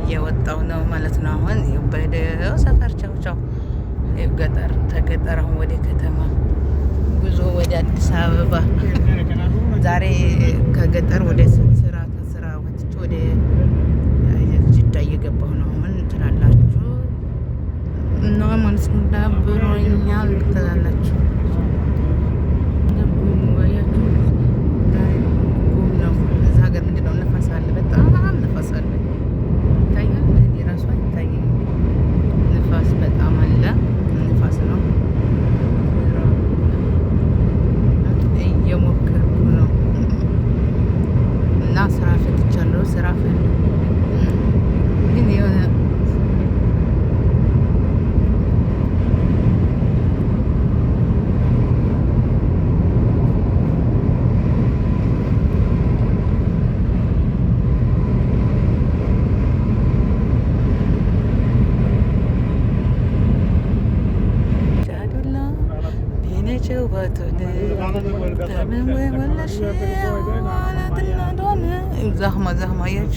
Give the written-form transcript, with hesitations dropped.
እየወጣው ነው ማለት ነው። አሁን በደው ሰፈር ቻው ቻው ገጠር ተገጠር አሁን ወደ ከተማ ጉዞ ወደ አዲስ አበባ። ዛሬ ከገጠር ወደ ስራ ከስራ ወጥቼ ወደ ጅዳ እየገባሁ ነው። ምን ትላላችሁ? እና ማለት ነው ዳብሮኛል ትላላችሁ? زحمة زحمة يا